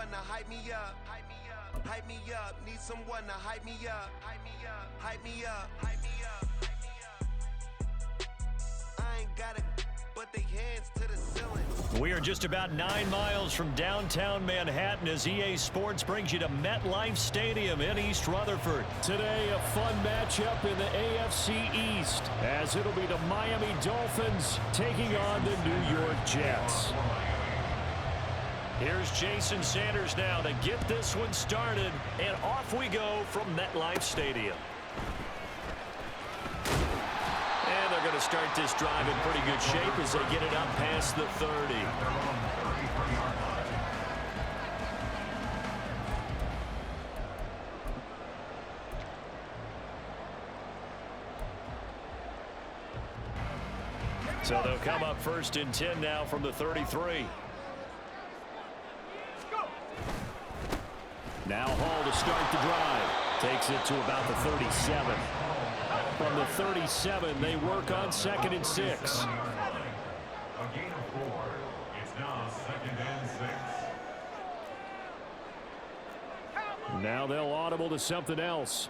someone to hype me up. Hype me up. Hype me up. Need someone to hype me up. Hype me up. Hype me up. Hype me up. Hype me up. I ain't got it, but they hands to the ceiling. We are just about 9 miles from downtown Manhattan as EA Sports brings you to MetLife Stadium in East Rutherford. Today, a fun matchup in the AFC East, as it'll be the Miami Dolphins taking on the New York Jets. Here's Jason Sanders now to get this one started, and off we go from MetLife Stadium. And they're going to start this drive in pretty good shape as they get it up past the 30. So they'll come up 1st and 10 now from the 33. Now Hall to start the drive. Takes it to about the 37. From the 37, they work on 2nd and 6. A gain of 4. It's now 2nd and 6. Now they'll audible to something else.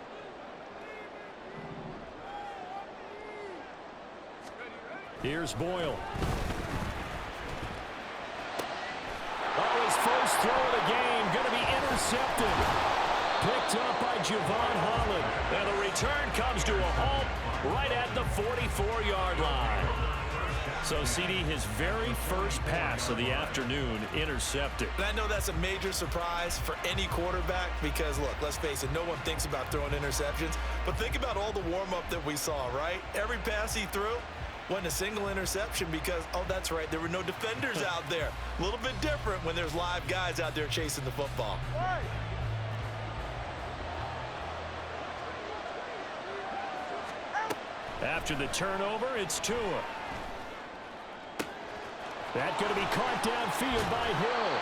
Here's Boyle. Oh, his first throw of the game going to be intercepted. Picked up by Javon Holland. And the return comes to a halt right at the 44-yard line. So, CD, his very first pass of the afternoon intercepted. And I know that's a major surprise for any quarterback because, look, let's face it, no one thinks about throwing interceptions. But think about all the warm-up that we saw, right? Every pass he threw wasn't a single interception because, oh, that's right, there were no defenders out there. A little bit different when there's live guys out there chasing the football. After the turnover, it's Tua. That's going to be caught downfield by Hill.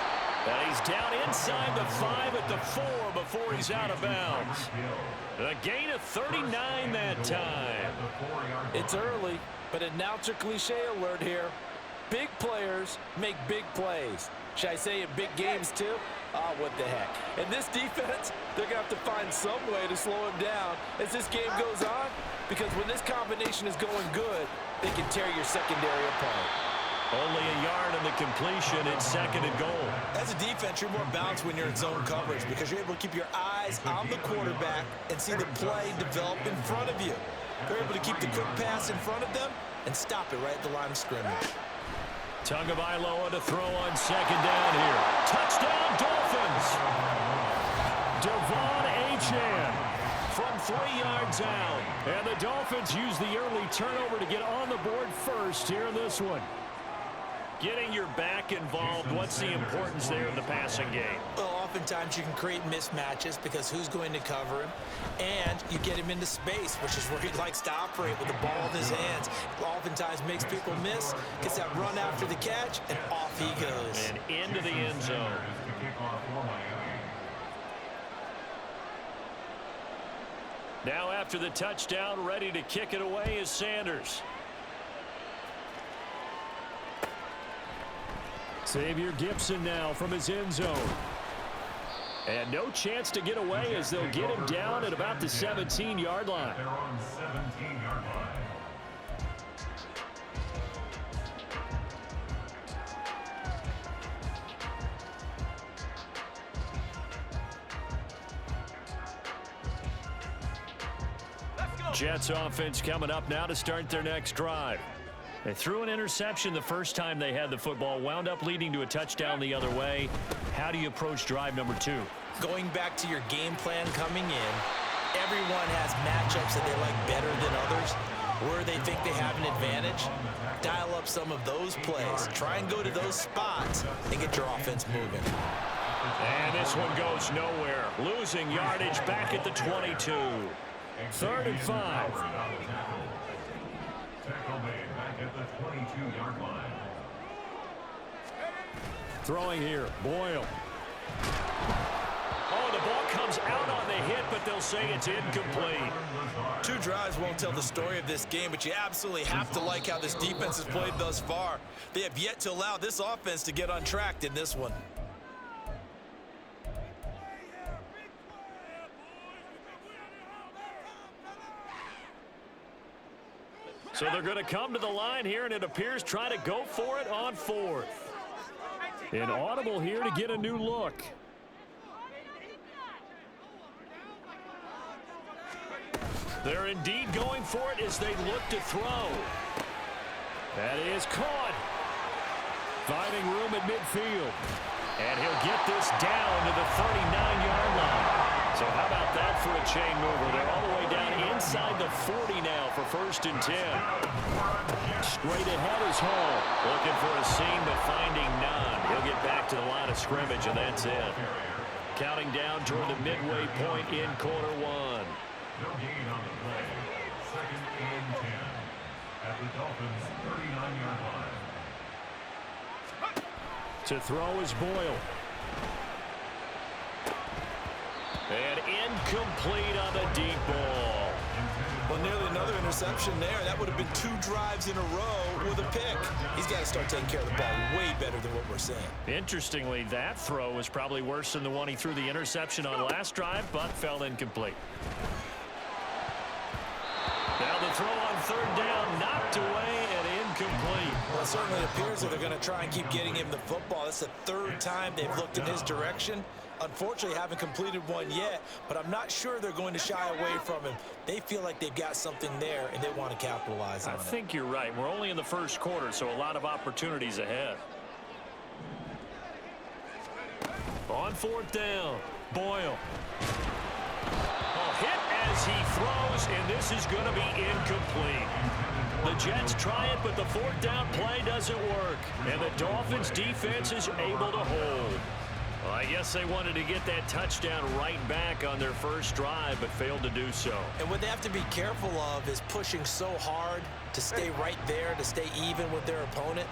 And he's down inside the 5 at the 4 before he's out of bounds. A gain of 39 that time. It's early, but announcer cliche alert here. Big players make big plays. Should I say in big games too? Oh, what the heck. And this defense, they're going to have to find some way to slow him down as this game goes on, because when this combination is going good, they can tear your secondary apart. Only a yard in the completion. It's 2nd and goal. As a defense, you're more balanced when you're in zone coverage because you're able to keep your eyes on the quarterback and see the play develop in front of you. They're able to keep the quick pass in front of them and stop it right at the line of scrimmage. Tagovailoa to throw on 2nd down here. Touchdown, Dolphins! Devon Achane from 3 yards out. And the Dolphins use the early turnover to get on the board first here in this one. Getting your back involved, what's the importance there in the passing game? Well, oftentimes you can create mismatches because who's going to cover him, and you get him into space, which is where he likes to operate with the ball in his hands. Oftentimes makes people miss, gets that run after the catch, and off he goes. And into the end zone. Now after the touchdown, ready to kick it away is Sanders. Xavier Gibson now from his end zone. And no chance to get away as they'll get him down at about the 17-yard line. They're on 17-yard line. Jets offense coming up now to start their next drive. They threw an interception the first time they had the football, wound up leading to a touchdown the other way. How do you approach drive number 2? Going back to your game plan coming in, everyone has matchups that they like better than others, where they think they have an advantage. Dial up some of those plays. Try and go to those spots and get your offense moving. And this one goes nowhere. Losing yardage back at the 22. 3rd and 5. Tackle made back at the 22-yard line. Throwing here, Boyle. Oh, the ball comes out on the hit, but they'll say it's incomplete. 2 drives won't tell the story of this game, but you absolutely have to like how this defense has played thus far. They have yet to allow this offense to get untracked in this one. So they're going to come to the line here, and it appears trying to go for it on fourth. An audible here to get a new look. They're indeed going for it as they look to throw. That is caught. Finding room at midfield. And he'll get this down to the 39-yard line. So how about that for a chain mover? They're all the way down inside the 40 now for 1st and 10. Straight ahead is Hall. Looking for a seam, but finding none. He'll get back to the line of scrimmage, and that's it. Counting down toward the midway point in quarter one. No gain on the play. 2nd and 10 at the Dolphins' 39-yard line. To throw is Boyle. And incomplete on the deep ball. Well, nearly another interception there. That would have been 2 drives in a row with a pick. He's got to start taking care of the ball way better than what we're seeing. Interestingly, that throw was probably worse than the one he threw the interception on last drive, but fell incomplete. Now the throw on 3rd down, knocked away and incomplete. Well, it certainly appears that they're going to try and keep getting him the football. That's the 3rd time they've looked in his direction. Unfortunately, haven't completed one yet, but I'm not sure they're going to shy away from him. They feel like they've got something there, and they want to capitalize on it. I think you're right. We're only in the 1st quarter, so a lot of opportunities ahead. On 4th down, Boyle. Hit as he throws, and this is going to be incomplete. The Jets try it, but the 4th down play doesn't work, and the Dolphins defense is able to hold. Well, I guess they wanted to get that touchdown right back on their first drive, but failed to do so. And what they have to be careful of is pushing so hard to stay right there, to stay even with their opponent,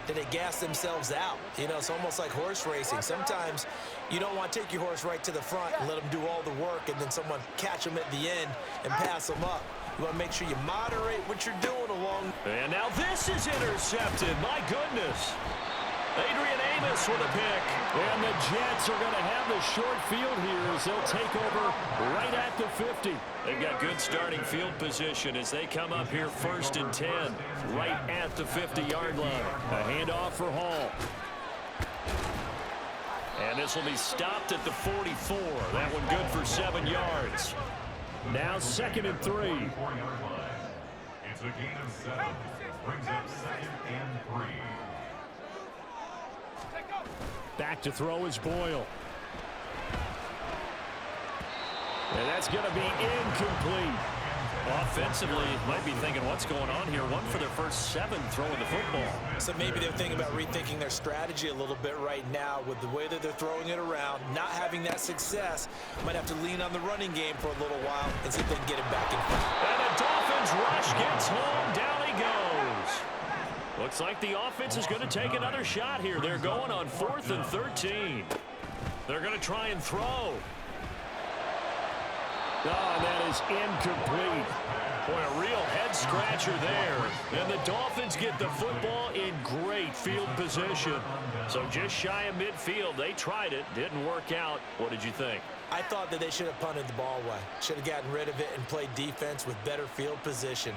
that they gas themselves out. You know, it's almost like horse racing. Sometimes you don't want to take your horse right to the front and let them do all the work, and then someone catch them at the end and pass them up. You want to make sure you moderate what you're doing along. And now this is intercepted. My goodness. Adrian Amos with a pick. And the Jets are going to have the short field here as they'll take over right at the 50. They've got good starting field position as they come up here 1st and 10 right at the 50-yard line. A handoff for Hall. And this will be stopped at the 44. That one good for 7 yards. Now 2nd and 3. 4-yard line. It's a gain of 7. Brings up 2nd and 3. Back to throw is Boyle. And that's going to be incomplete. Offensively, might be thinking, what's going on here? One for their first 7 throwing the football. So maybe they're thinking about rethinking their strategy a little bit right now with the way that they're throwing it around, not having that success. Might have to lean on the running game for a little while and see if they can get it back in front. And the Dolphins rush gets home. Down he goes. Looks like the offense is going to take another shot here. They're going on 4th and 13. They're going to try and throw. Oh, that is incomplete. Boy, a real head-scratcher there. And the Dolphins get the football in great field position. So just shy of midfield. They tried it. Didn't work out. What did you think? I thought that they should have punted the ball away. Should have gotten rid of it and played defense with better field position.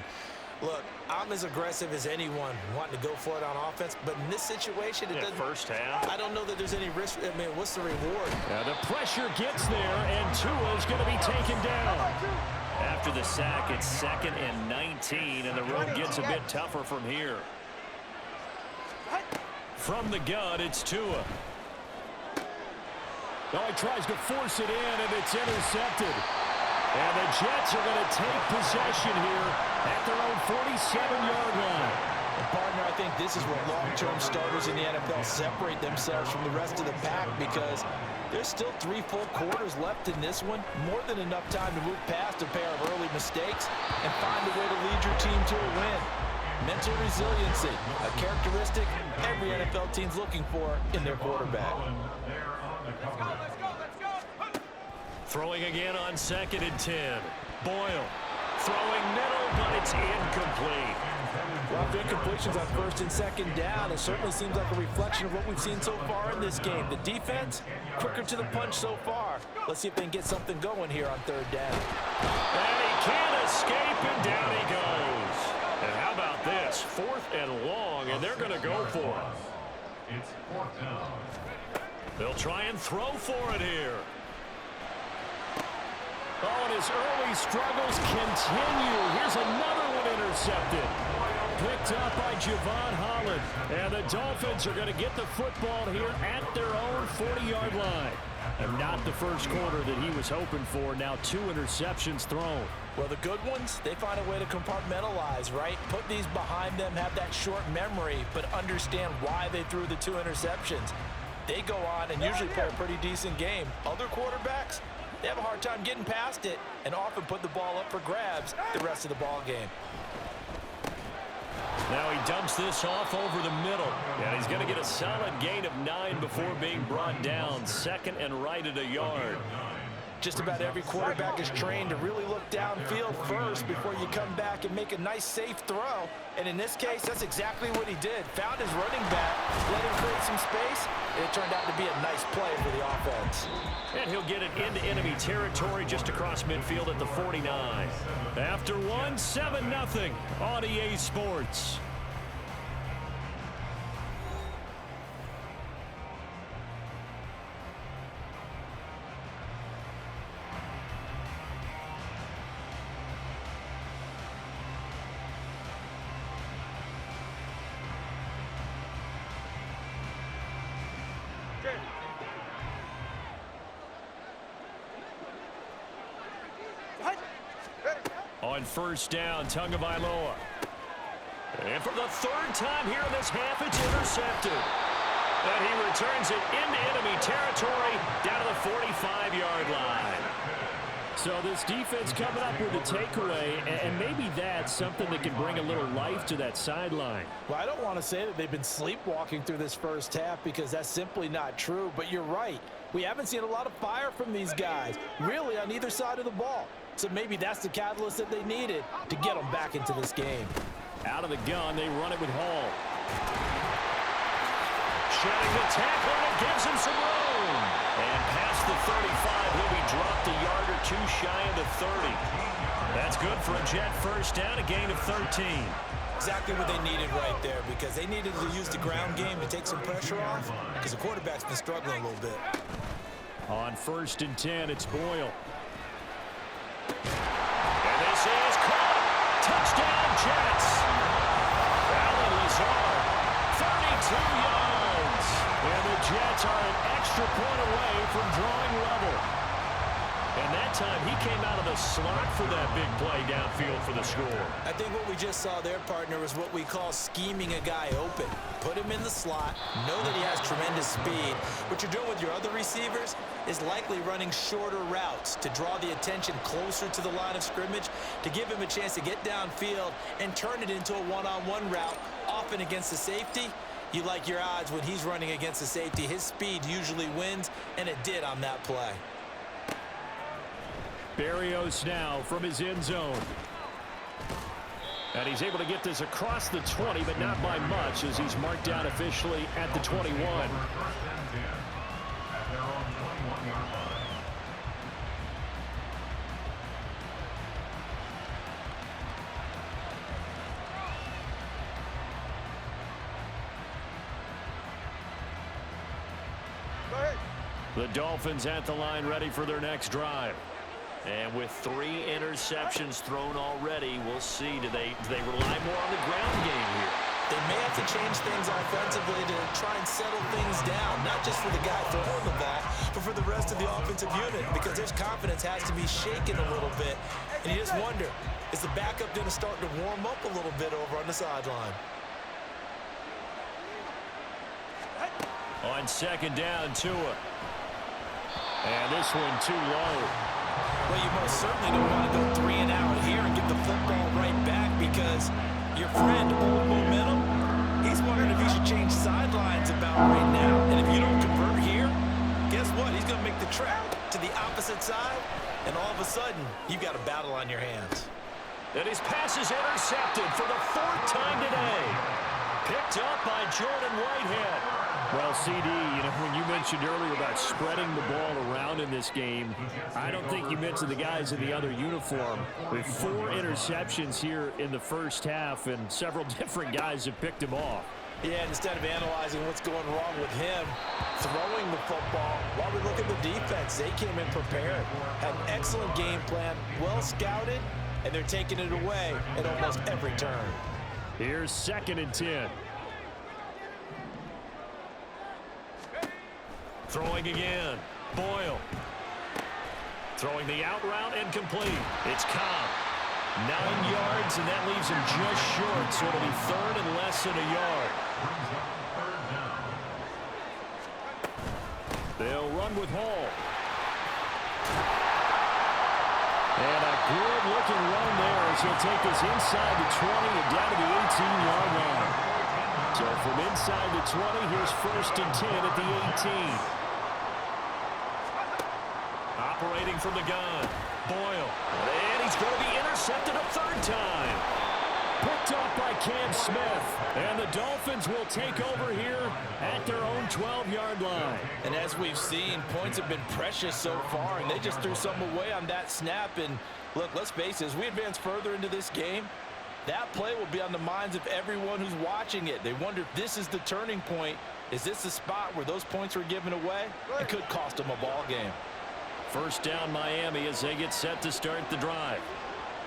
Look, I'm as aggressive as anyone wanting to go for it on offense, but in this situation, it doesn't. First half. I don't know that there's any risk. I mean, what's the reward? Now the pressure gets there, and Tua's going to be taken down. After the sack, it's 2nd and 19, and the road gets a bit tougher from here. From the gun, it's Tua. Oh, he tries to force it in, and it's intercepted. And the Jets are going to take possession here at their own 47-yard line. Partner, I think this is where long-term starters in the NFL separate themselves from the rest of the pack because there's still 3 full quarters left in this one. More than enough time to move past a pair of early mistakes and find a way to lead your team to a win. Mental resiliency, a characteristic every NFL team's looking for in their quarterback. Throwing again on 2nd and 10. Boyle throwing middle, but it's incomplete. Rough incompletions on 1st and 2nd down. It certainly seems like a reflection of what we've seen so far in this game. The defense, quicker to the punch so far. Let's see if they can get something going here on 3rd down. And he can't escape, and down he goes. And how about this? 4th and long, and they're going to go for it. It's 4th down. They'll try and throw for it here. Oh, and his early struggles continue. Here's another one intercepted. Picked up by Javon Holland. And the Dolphins are going to get the football here at their own 40-yard line. And not the first quarter that he was hoping for. Now 2 interceptions thrown. Well, the good ones, they find a way to compartmentalize, right? Put these behind them, have that short memory, but understand why they threw the 2 interceptions. They go on and usually play a pretty decent game. Other quarterbacks, they have a hard time getting past it and often put the ball up for grabs the rest of the ball game. Now he dumps this off over the middle. And he's going to get a solid gain of 9 before being brought down. 2nd and right at a yard. Just about every quarterback is trained to really look downfield first before you come back and make a nice, safe throw. And in this case, that's exactly what he did. Found his running back, let him create some space, and it turned out to be a nice play for the offense. And he'll get it into enemy territory just across midfield at the 49. After one, 7-0 on EA Sports. On first down, Tagovailoa. And for the 3rd time here in this half, it's intercepted. And he returns it into enemy territory down to the 45-yard line. So this defense coming up with a takeaway, and maybe that's something that can bring a little life to that sideline. Well, I don't want to say that they've been sleepwalking through this first half because that's simply not true, but you're right. We haven't seen a lot of fire from these guys, really on either side of the ball. So maybe that's the catalyst that they needed to get them back into this game. Out of the gun, they run it with Hall. Shedding the tackle, and it gives him some room. And past the 35, he'll be dropped a yard or 2 shy of the 30. That's good for a Jet first down, a gain of 13. Exactly what they needed right there, because they needed to use the ground game to take some pressure off, because the quarterback's been struggling a little bit. On 1st and 10, it's Boyle. And this is caught. Touchdown, Jets. Allen Lazard, 32 yards. And the Jets are an extra point away from drawing level. And that time, he came out of the slot for that big play downfield for the score. I think what we just saw there, partner, was what we call scheming a guy open. Put him in the slot, know that he has tremendous speed. What you're doing with your other receivers is likely running shorter routes to draw the attention closer to the line of scrimmage, to give him a chance to get downfield and turn it into a one-on-one route, often against the safety. You like your odds when he's running against the safety. His speed usually wins, and it did on that play. Berrios now from his end zone. And he's able to get this across the 20, but not by much, as he's marked down officially at the 21. The Dolphins at the line, ready for their next drive. And with 3 interceptions thrown already, we'll see. Do they rely more on the ground game here? They may have to change things offensively to try and settle things down, not just for the guy throwing the ball, but for the rest of the offensive unit, because his confidence has to be shaken a little bit. And you just wonder, is the backup going to start to warm up a little bit over on the sideline? On 2nd down, Tua. And this one too low. Well, you most certainly don't want to go 3 and out here and get the football right back, because your friend, Old Momentum, he's wondering if he should change sidelines about right now. And if you don't convert here, guess what? He's going to make the trek to the opposite side, and all of a sudden, you've got a battle on your hands. And his pass is intercepted for the 4th time today. Picked up by Jordan Whitehead. Well, CD, when you mentioned earlier about spreading the ball around in this game, I don't think you mentioned the guys in the other uniform. With 4 interceptions here in the first half, and several different guys have picked him off. Yeah, instead of analyzing what's going wrong with him throwing the football, while we look at the defense, they came in prepared, had an excellent game plan, well scouted, and they're taking it away at almost every turn. Here's 2nd and 10. Throwing again. Boyle. Throwing the out route and complete. It's Cobb. 9 yards, and that leaves him just short, so it'll be 3rd and less than a yard. They'll run with Hall. And a good-looking run there as he'll take this inside the 20 and down to the 18-yard line. So from inside the 20, here's 1st and 10 at the 18. Operating from the gun. Boyle. And he's going to be intercepted a 3rd time. Picked off by Cam Smith. And the Dolphins will take over here at their own 12-yard line. And as we've seen, points have been precious so far, and they just threw some away on that snap. And look, let's face it, as we advance further into this game, that play will be on the minds of everyone who's watching it. They wonder if this is the turning point. Is this the spot where those points were given away? It could cost them a ball game. 1st down Miami as they get set to start the drive.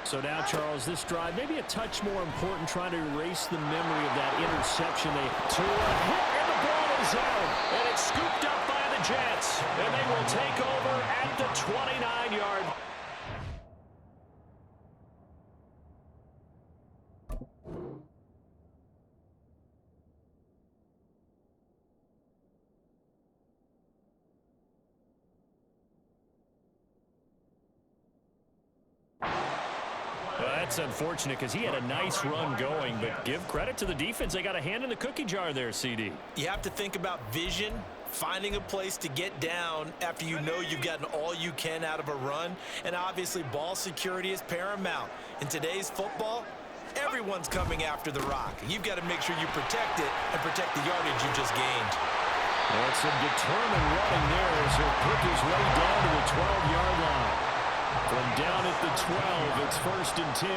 So now, Charles, this drive maybe a touch more important, trying to erase the memory of that interception. They to a hit, and the ball is out. And it's scooped up by the Jets. And they will take over at the 29-yard. That's unfortunate because he had a nice run going, but give credit to the defense. They got a hand in the cookie jar there, CD. You have to think about vision, finding a place to get down after you know you've gotten all you can out of a run, and obviously ball security is paramount. In today's football, everyone's coming after the rock. You've got to make sure you protect it and protect the yardage you just gained. And some determined running there as he'll pick his way down to the 12-yard line. From down at the 12, it's 1st and 10.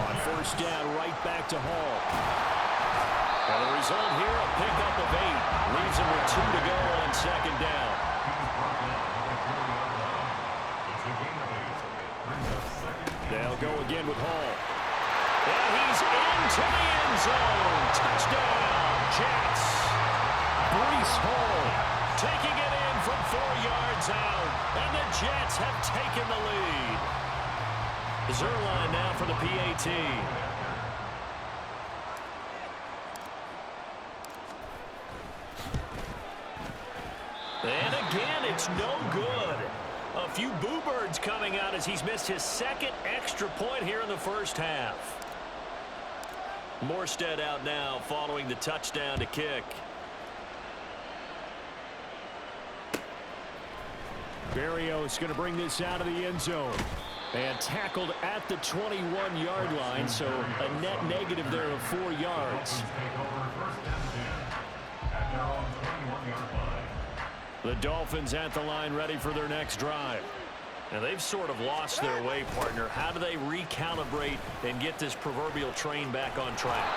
On 1st down, right back to Hall. And the result here, a pickup of 8. Leaves him with 2 to go on 2nd down. They'll go again with Hall. And he's into the end zone. Touchdown, Jets. Breece Hall taking it in from 4 yards out. And the Jets have taken the lead. Zerline now for the PAT. And again, it's no good. A few boo birds coming out as he's missed his 2nd extra point here in the first half. Morstead out now following the touchdown to kick. Berrios going to bring this out of the end zone. And tackled at the 21-yard line, so a net negative there of 4 yards. The Dolphins at the line ready for their next drive. And they've sort of lost their way, partner. How do they recalibrate and get this proverbial train back on track?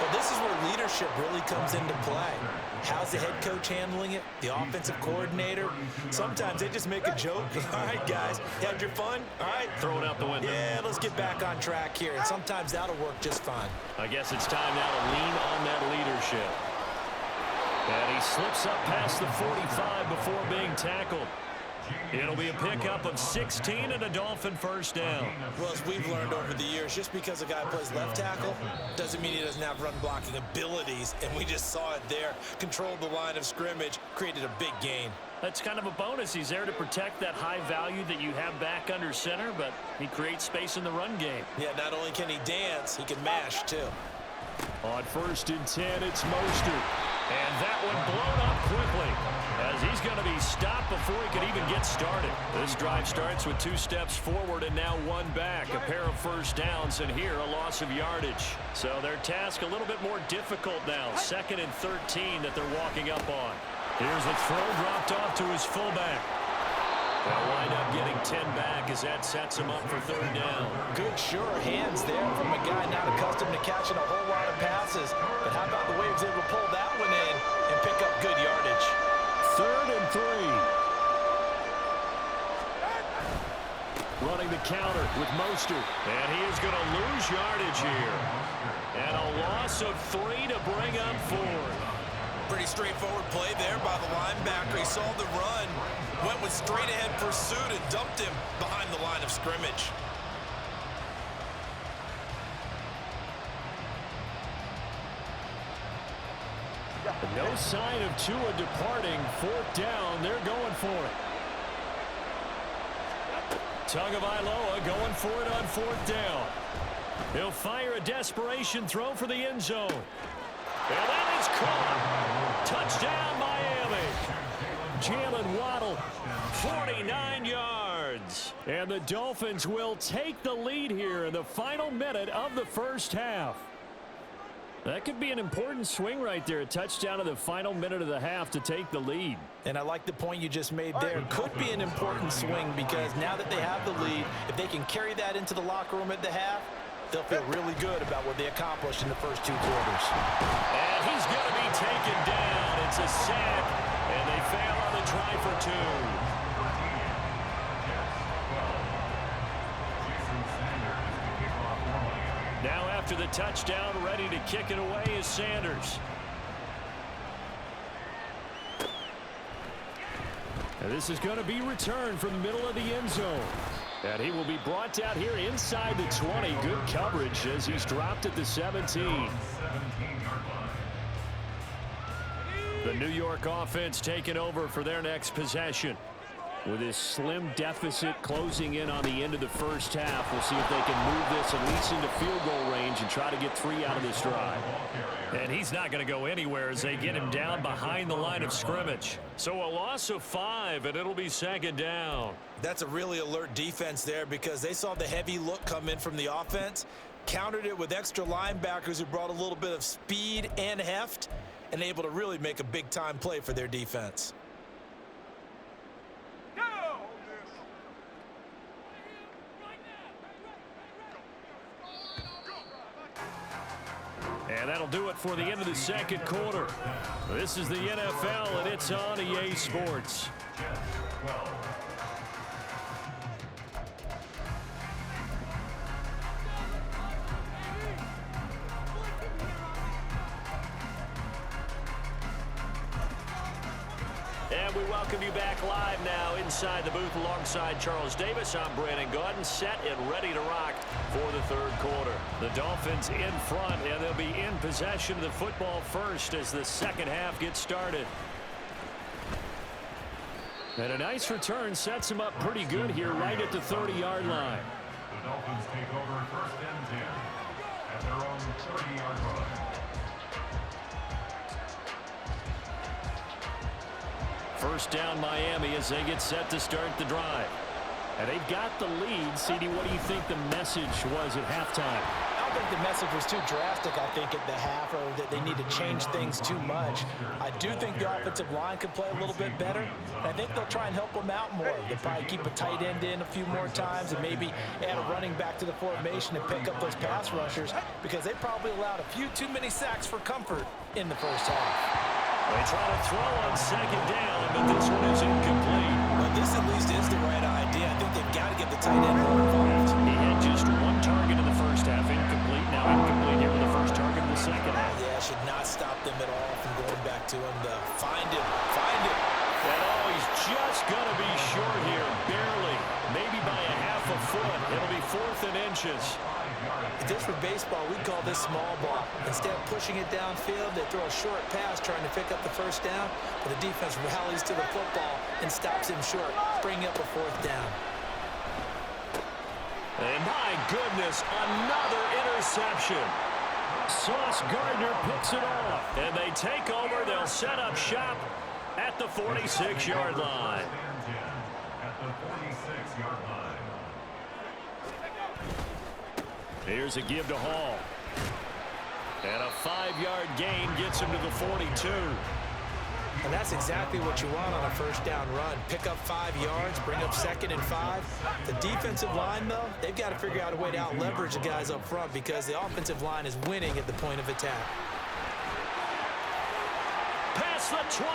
Well, this is where leadership really comes into play. How's the head coach handling it? The offensive coordinator? Sometimes they just make a joke. All right, guys, you had your fun? All right. Throw it out the window. Yeah, let's get back on track here. And sometimes that'll work just fine. I guess it's time now to lean on that leadership. And he slips up past the 45 before being tackled. It'll be a pickup of 16 and a Dolphin 1st down. Well, as we've learned over the years, just because a guy plays left tackle doesn't mean he doesn't have run blocking abilities, and we just saw it there. Controlled the line of scrimmage, created a big gain. That's kind of a bonus. He's there to protect that high value that you have back under center, but he creates space in the run game. Yeah, not only can he dance, he can mash, too. On 1st and 10, it's Mostert. And that one blown up quickly as he's going to be stopped before he could even get started. This drive starts with 2 steps forward and now 1 back. A pair of first downs, and here a loss of yardage. So their task a little bit more difficult now. 2nd and 13 that they're walking up on. Here's a throw dropped off to his fullback. They'll wind up getting 10 back as that sets him up for 3rd down. Good, sure hands there from a guy not accustomed to catching a whole lot of passes. But how about the way he was able to pull that one in and pick up good yardage? 3rd and 3. Running the counter with Mostert. And he is going to lose yardage here. And a loss of 3 to bring up 4th. Pretty straightforward play there by the linebacker. He saw the run, went with straight-ahead pursuit, and dumped him behind the line of scrimmage. No sign of Tua departing. 4th down. They're going for it. Tagovailoa going for it on 4th down. He'll fire a desperation throw for the end zone. And that is caught. Touchdown, Miami. Jalen Waddle, 49 yards. And the Dolphins will take the lead here in the final minute of the first half. That could be an important swing right there. A touchdown in the final minute of the half to take the lead. And I like the point you just made there. Could be an important swing because now that they have the lead, if they can carry that into the locker room at the half, they'll feel really good about what they accomplished in the first 2 quarters. And he's going to be taken down. It's a sack, and they fail on the try for 2. Now after the touchdown, ready to kick it away is Sanders. And this is going to be returned from the middle of the end zone. And he will be brought down here inside the 20. Good coverage as he's dropped at the 17. The New York offense taking over for their next possession. With this slim deficit closing in on the end of the first half, we'll see if they can move this at least into field goal range and try to get 3 out of this drive. And he's not going to go anywhere as they get him down behind the line of scrimmage. So a loss of 5, and it'll be 2nd down. That's a really alert defense there because they saw the heavy look come in from the offense, countered it with extra linebackers who brought a little bit of speed and heft, and able to really make a big-time play for their defense. And that'll do it for the end of the second quarter. This is the NFL, and it's on EA Sports. And we welcome you back live now inside the booth alongside Charles Davis. I'm Brandon Gaudin, set and ready to rock for the 3rd quarter. The Dolphins in front, and they'll be in possession of the football first as the 2nd half gets started. And a nice return sets him up pretty good here right at the 30-yard line. The Dolphins take over 1st and 10 at their own 30-yard line. First down Miami as they get set to start the drive. And they've got the lead. CD, what do you think the message was at halftime? I don't think the message was too drastic, I think, at the half, or that they need to change things too much. I do think the offensive line could play a little bit better. And I think they'll try and help them out more. They'll probably keep a tight end in a few more times and maybe add a running back to the formation and pick up those pass rushers because they probably allowed a few too many sacks for comfort in the first half. They try to throw on 2nd down, but this one is incomplete. Well, this at least is the right idea. I think they've got to get the tight end more involved. He had just 1 target in the first half, incomplete. Now incomplete here with the first target in the 2nd half. Yeah, should not stop them at all from going back to him to find him. And he's just going to be short here, barely, maybe by a half a foot. It'll be 4th and inches. Just for baseball, we call this small ball. Instead of pushing it downfield, they throw a short pass trying to pick up the first down, but the defense rallies to the football and stops him short, bringing up a 4th down. And my goodness, another interception. Sauce Gardner picks it off, and they take over. They'll set up shop at at the 46-yard line. At the 46-yard line. Here's a give to Hall. And a 5-yard gain gets him to the 42. And that's exactly what you want on a first down run. Pick up 5 yards, bring up 2nd and 5. The defensive line, though, they've got to figure out a way to out-leverage the guys up front because the offensive line is winning at the point of attack. Past the 20.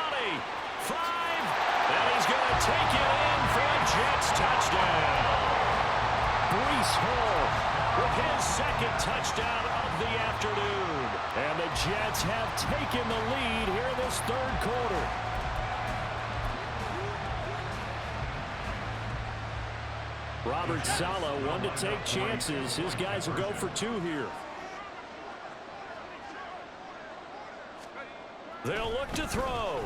5. And he's going to take it in for a Jets touchdown. Breece Hall with his 2nd touchdown of the afternoon. And the Jets have taken the lead here in this 3rd quarter. Robert Saleh, one to take chances. His guys will go for 2 here. They'll look to throw.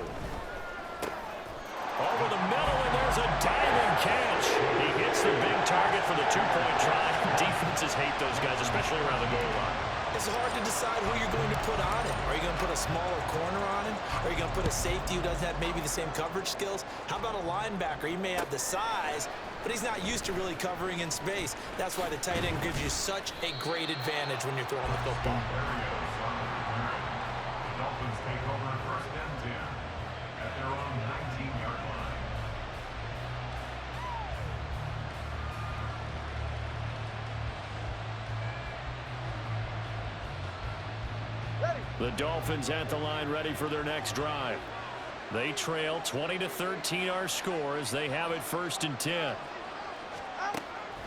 Over the middle, and there's a diving catch. He hits the big target for the 2-point try. Defenses hate those guys, especially around the goal line. It's hard to decide who you're going to put on him. Are you going to put a smaller corner on him? Are you going to put a safety who doesn't have maybe the same coverage skills? How about a linebacker? He may have the size, but he's not used to really covering in space. That's why the tight end gives you such a great advantage when you're throwing the football. The Dolphins take over 1st and 10 at their own 19-yard line. The Dolphins at the line ready for their next drive. They trail 20-13 our score as they have it 1st and 10.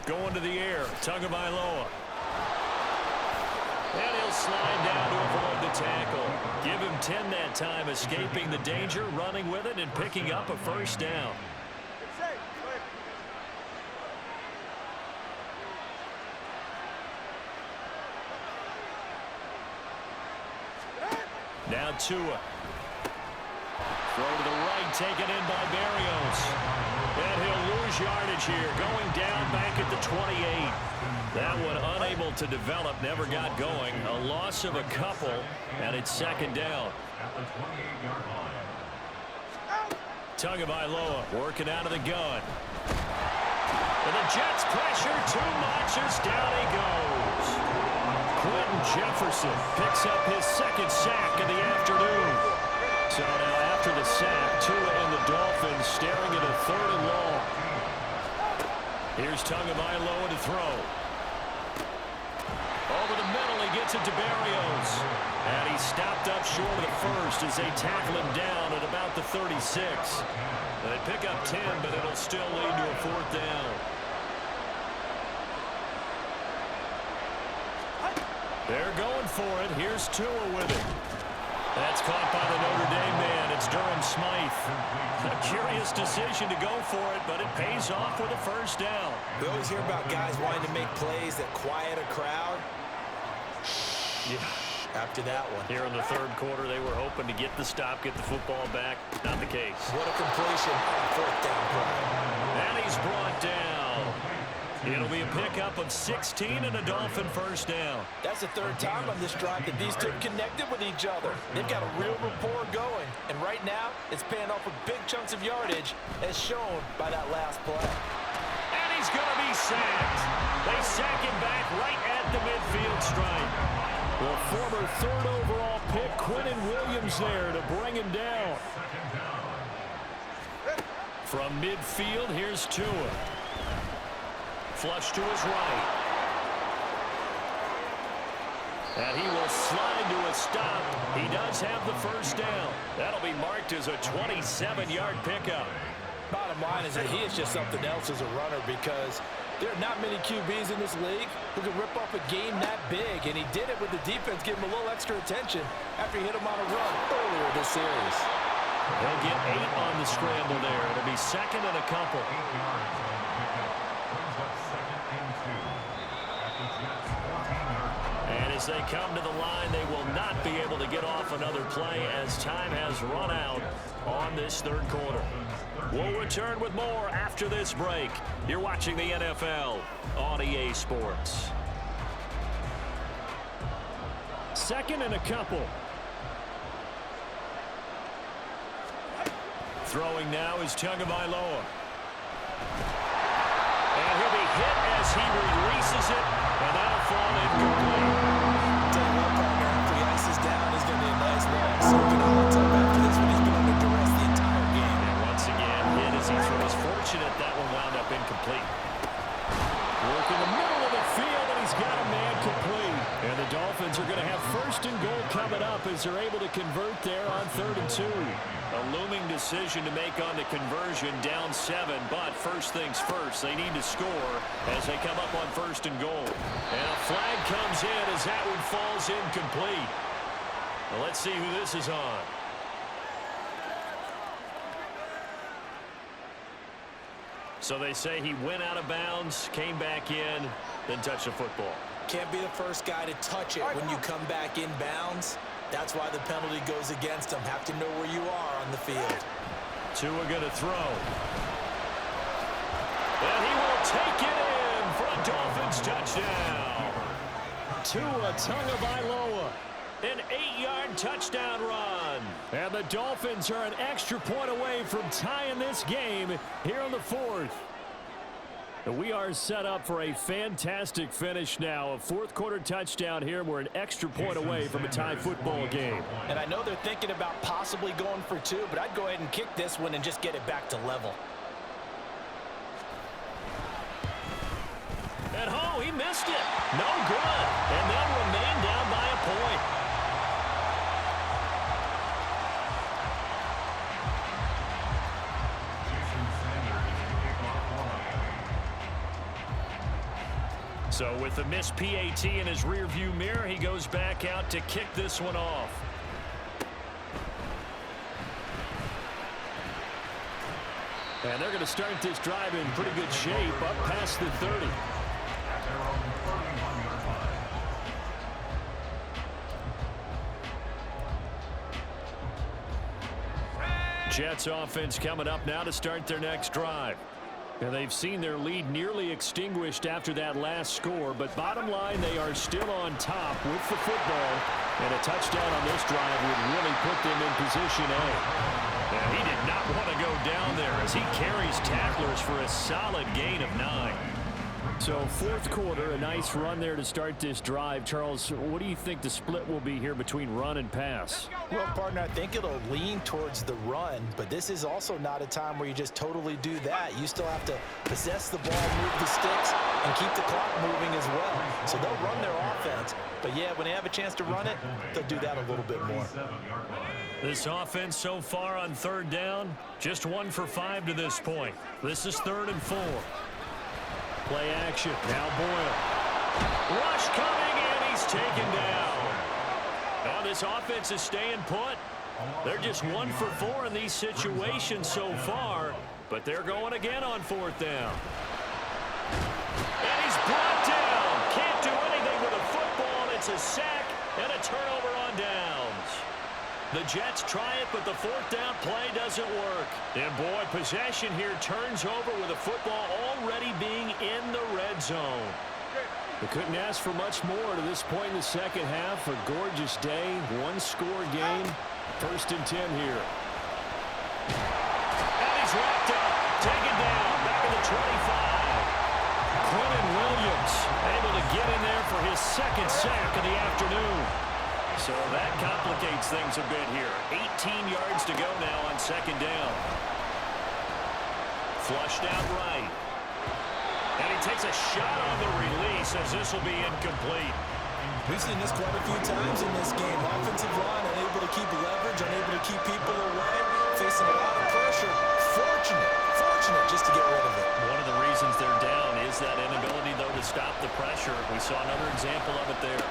Going to the air, Tagovailoa. And he'll slide down to avoid the tackle. Give him 10 that time, escaping the danger, running with it, and picking up a 1st down. Now Tua. Throw to the right, taken in by Berrios. And he'll lose yardage here, going down back at the 28. That one unable to develop, never got going. A loss of a couple, and it's 2nd down. At the 28-yard line. Tagovailoa working out of the gun. And the Jets pressure too much as down he goes. Quentin Jefferson picks up his 2nd sack of the afternoon. So now after the sack, Tua and the Dolphins staring at a 3rd and long. Here's Tagovailoa to throw. Over the middle, he gets it to Berrios. And he's stopped up short of the 1st as they tackle him down at about the 36. They pick up 10, but it'll still lead to a 4th down. They're going for it. Here's Tua with it. That's caught by the Notre Dame man. It's Durham Smythe. A curious decision to go for it, but it pays off with a 1st down. We always hear about guys wanting to make plays that quiet a crowd. Yeah. After that one. Here in the 3rd quarter, they were hoping to get the stop, get the football back. Not the case. What a completion on 4th down play. And he's brought down. It'll be a pickup of 16 and a Dolphin 1st down. That's the 3rd time on this drive that these two connected with each other. They've got a real rapport going. And right now, it's paying off with big chunks of yardage, as shown by that last play. And he's going to be sacked. They sack him back right at the midfield stripe. The former 3rd overall pick, Quentin Williams, there to bring him down. From midfield, here's Tua. Flush to his right. And he will slide to a stop. He does have the 1st down. That'll be marked as a 27-yard pickup. Bottom line is that he is just something else as a runner because there are not many QBs in this league who can rip off a game that big, and he did it with the defense giving him a little extra attention after he hit him on a run earlier this series. He'll get 8 on the scramble there. It'll be 2nd and a couple. 8 yards on the pickup. Brings up 2nd and 2 at the Jets' 14-yard line. And as they come to the line, they will not be able to get off another play as time has run out on this 3rd quarter. We'll return with more after this break. You're watching the NFL on EA Sports. 2nd and a couple. Throwing now is Tagovailoa. And he'll be hit as he releases it, and that'll fall incomplete. Tell you what, partner, after he ices down, he's going to be a nice long soaking hot tub after this one. He's been under duress the entire game. And once again, hit as he throws. Fortunate that one wound up incomplete. Work in the middle of the field, and he's got a man complete. And the Dolphins are going to have first and goal coming up as they're able to convert there on 3rd and 2. A looming decision to make on the conversion, down 7. But first things first, they need to score as they come up on 1st and goal. And a flag comes in as that one falls incomplete. Well, let's see who this is on. So they say he went out of bounds, came back in, then touched the football. Can't be the first guy to touch it when you come back in bounds. That's why the penalty goes against him. Have to know where you are on the field. Tua going to throw. And he will take it in for a Dolphins touchdown. Tua Tagovailoa, an 8-yard touchdown run. And the Dolphins are an extra point away from tying this game here in the 4th. We are set up for a fantastic finish now. A 4th quarter touchdown here. We're an extra point away from a tie football game. And I know they're thinking about possibly going for 2, but I'd go ahead and kick this one and just get it back to level. At home, he missed it. No good. And they'll remain down by a point. So with the missed PAT in his rearview mirror, he goes back out to kick this one off. And they're going to start this drive in pretty good shape, up past the 30. Jets offense coming up now to start their next drive. And they've seen their lead nearly extinguished after that last score, but bottom line, they are still on top with the football, and a touchdown on this drive would really put them in position A. And he did not want to go down there as he carries tacklers for a solid gain of 9. So 4th quarter, a nice run there to start this drive. Charles, what do you think the split will be here between run and pass? Well, partner, I think it'll lean towards the run, but this is also not a time where you just totally do that. You still have to possess the ball, move the sticks, and keep the clock moving as well. So they'll run their offense, but yeah, when they have a chance to run it, they'll do that a little bit more. This offense so far on 3rd down, just 1 for 5 to this point. This is 3rd and 4. Play action. Now Boyle. Rush coming, and he's taken down. Now this offense is staying put. They're just 1 for 4 in these situations so far, but they're going again on 4th down. And he's brought down. Can't do anything with a football, and it's a sack and a turnover on downs. The Jets try it, but the 4th down play doesn't work. And boy, possession here turns over with the football already being in the red zone. They couldn't ask for much more to this point in the second half. A gorgeous day, 1-score game. 1st and 10 here. And he's wrapped up, taken down, back at the 25. Quentin Williams able to get in there for his 2nd sack of the afternoon. So that complicates things a bit here. 18 yards to go now on 2nd down. Flushed out right. And he takes a shot on the release as this will be incomplete. We've seen this quite a few times in this game. Offensive line unable to keep leverage, unable to keep people away, facing a lot of pressure. Fortunate just to get rid of it. One of the reasons they're down is that inability, though, to stop the pressure. We saw another example of it there.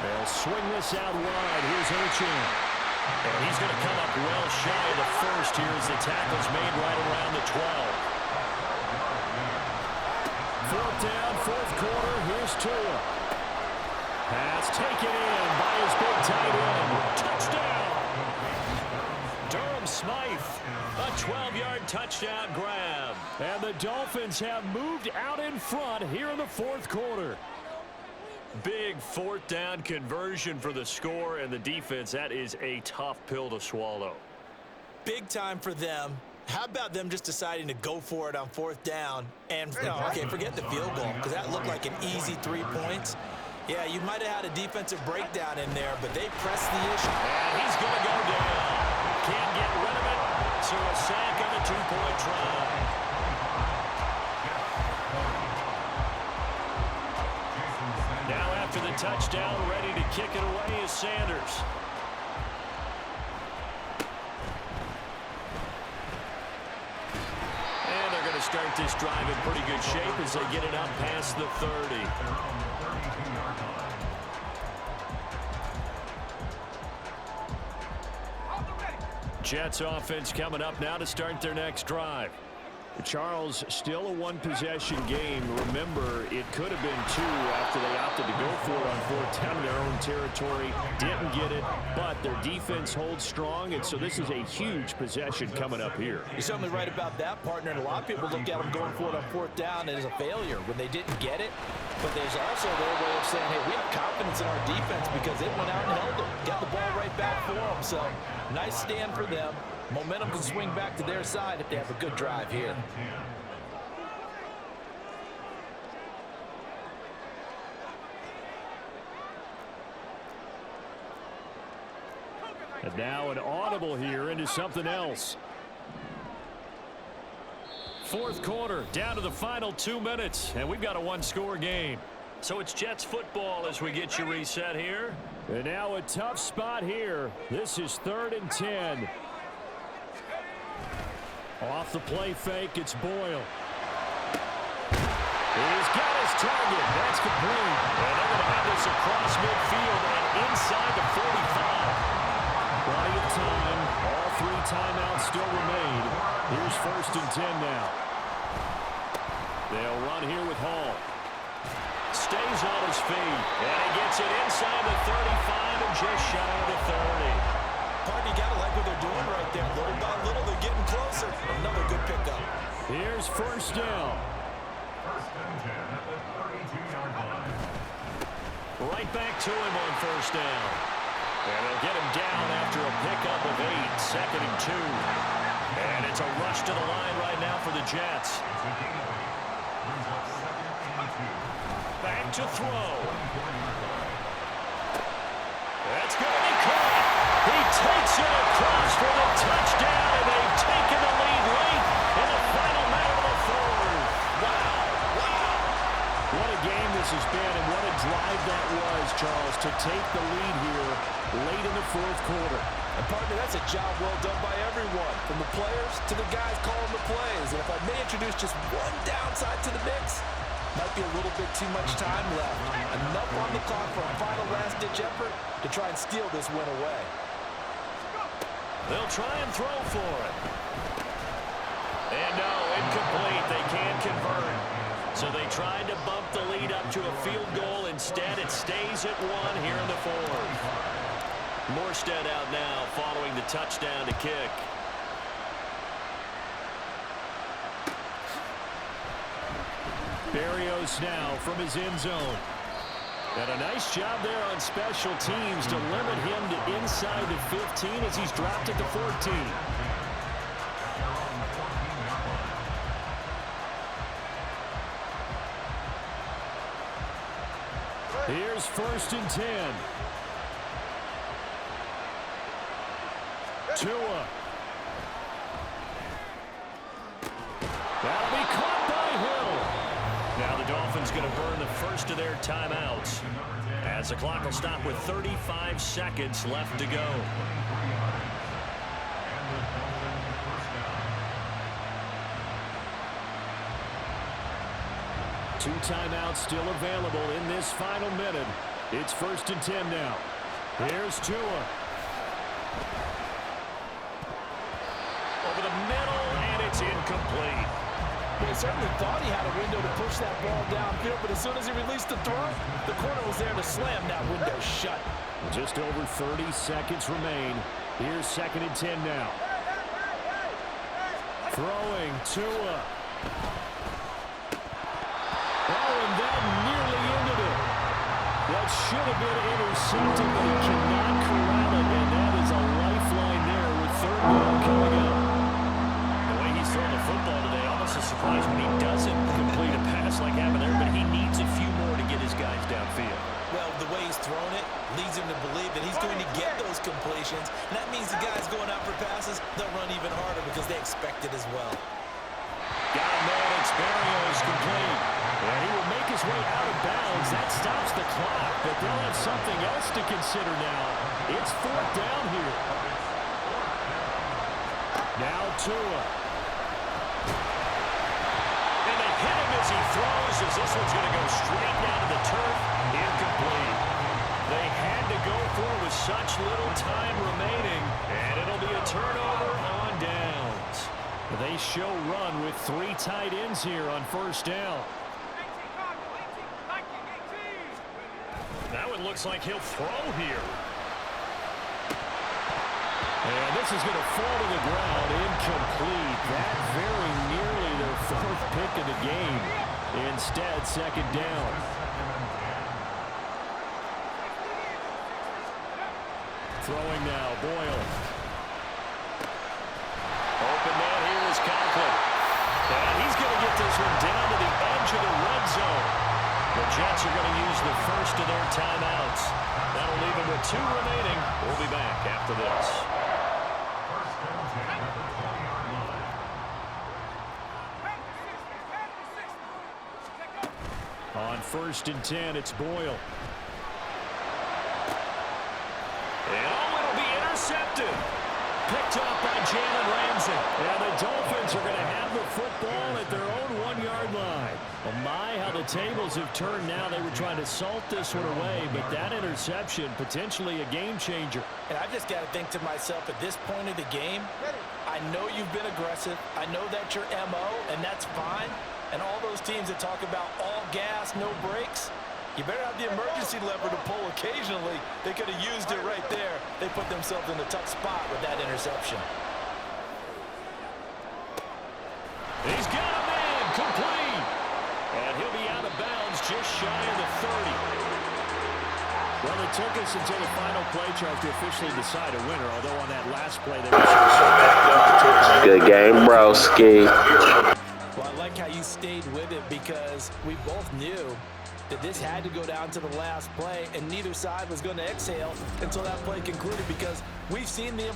They'll swing this out wide. Here's Uchin. And he's going to come up well shy of the first here as the tackle's made right around the 12. 4th down, 4th quarter. Here's Tua. Pass taken in by his big tight end. Touchdown! Durham Smythe. A 12-yard touchdown grab. And the Dolphins have moved out in front here in the 4th quarter. Big 4th down conversion for the score, and the defense, that is a tough pill to swallow. big time for them. How about them just deciding to go for it on 4th down? And, okay, forget the field goal, because that looked like an easy 3 points. Yeah, you might have had a defensive breakdown in there, but they pressed the issue. And he's going to go down. Can't get rid of it. So a sack on a 2-point try. Now after the touchdown, ready to kick it away is Sanders. And they're going to start this drive in pretty good shape as they get it up past the 30. Jets offense coming up now to start their next drive. Charles, still a one-possession game. Remember, it could have been 2 after they opted to go for it on 4th down in their own territory. Didn't get it, but their defense holds strong, and so this is a huge possession coming up here. You're certainly right about that, partner, and a lot of people look at them going for it on 4th down as a failure when they didn't get it. But there's also their way of saying, hey, we have confidence in our defense because it went out and held them. Got the ball right back for them. So, nice stand for them. Momentum can swing back to their side if they have a good drive here. And now an audible here into something else. 4th quarter, down to the final 2 minutes, and we've got a 1-score game. So it's Jets football as we get you reset here. And now a tough spot here. This is 3rd and 10. Off the play fake, it's Boyle. He's got his target. That's complete. And they're going to have this across midfield and inside the 45. Plenty of time. All 3 timeouts still remain. Here's 1st and 10 now. They'll run here with Hall. Stays on his feet. And he gets it inside the 35 and just shy of the 30. Party, you got to like what they're doing right there. Little by little, they're getting closer. Another good pickup. Here's 1st down. 1st and 10 at the 32-yard line. Right back to him on 1st down. And they'll get him down after a pickup of 8. 2nd and 2. And it's a rush to the line right now for the Jets. It's a gain of 8. Brings up 2nd and 2. Back to throw. That's going to be caught. He takes it across for the touchdown, and they've taken the lead late in the final minute of the 4th. Wow. What a game this has been, and what a drive that was, Charles, to take the lead here late in the 4th quarter. And, partner, that's a job well done by everyone, from the players to the guys calling the plays. And if I may introduce just one downside to the mix, might be a little bit too much time left. Enough on the clock for a final last-ditch effort to try and steal this win away. They'll try and throw for it. And no, incomplete. They can't convert. So they tried to bump the lead up to a field goal. Instead, it stays at 1 here in the 4th. Morstead out now following the touchdown to kick. Berrios now from his end zone. And a nice job there on special teams to limit him to inside the 15 as he's dropped at the 14. Here's 1st and 10. Tua. That'll be caught by Hill. Now the Dolphins going to burn the first of their timeouts as the clock will stop with 35 seconds left to go. 2 timeouts still available in this final minute. It's 1st and 10 now. Here's Tua. Over the middle, and it's incomplete. Well, he certainly thought he had a window to push that ball downfield, but as soon as he released the throw, the corner was there to slam that window shut. Just over 30 seconds remain. Here's 2nd and 10 now. Throwing Tua. Oh, and that nearly ended it. That should have been intercepted, but he cannot corral it, and that is a lifeline there with 30 Coming up. The way he's throwing the football today, almost a surprise when he doesn't complete a pass like happened there, but he needs a few more to get his guys downfield. Well, the way he's thrown it leads him to believe that he's going to get those completions. And that means the guys going out for passes, they'll run even harder because they expect it as well. Got him there, and Experio is complete. And he will make his way out of bounds. That stops the clock, but they'll have something else to consider now. It's 4th down here. Now Tua. And they hit him as he throws, as this one's going to go straight down to the turf. Incomplete. They had to go for it with such little time remaining, and it'll be a turnover on downs. They show run with 3 tight ends here on 1st down. That one looks like he'll throw here. And this is going to fall to the ground, incomplete. That very nearly their 4th pick of the game. Instead, 2nd down. Throwing now, Boyle. Open man here is Conklin. And he's going to get this one down to the edge of the red zone. The Jets are going to use the first of their timeouts. That'll leave them with 2 remaining. We'll be back after this. On 1st and 10, it's Boyle. And it'll be intercepted. Picked up by Jalen Ramsey. And the Dolphins are going to have the football at their own 1-yard line. Well, my, how the tables have turned now. They were trying to salt this one away, but that interception, potentially a game changer. And I just got to think to myself, at this point of the game, I know you've been aggressive. I know that's your MO, and that's fine. And all those teams that talk about all gas, no brakes, you better have the emergency lever to pull occasionally. They could have used it right there. They put themselves in a tough spot with that interception. He's got a man, complete. And he'll be out of bounds just shy of the 30. Well, it took us until the final play charge to officially decide a winner, although on that last play they were good game, broski. Well, I like how you stayed with it because we both knew that this had to go down to the last play, and neither side was going to exhale until that play concluded because we've seen the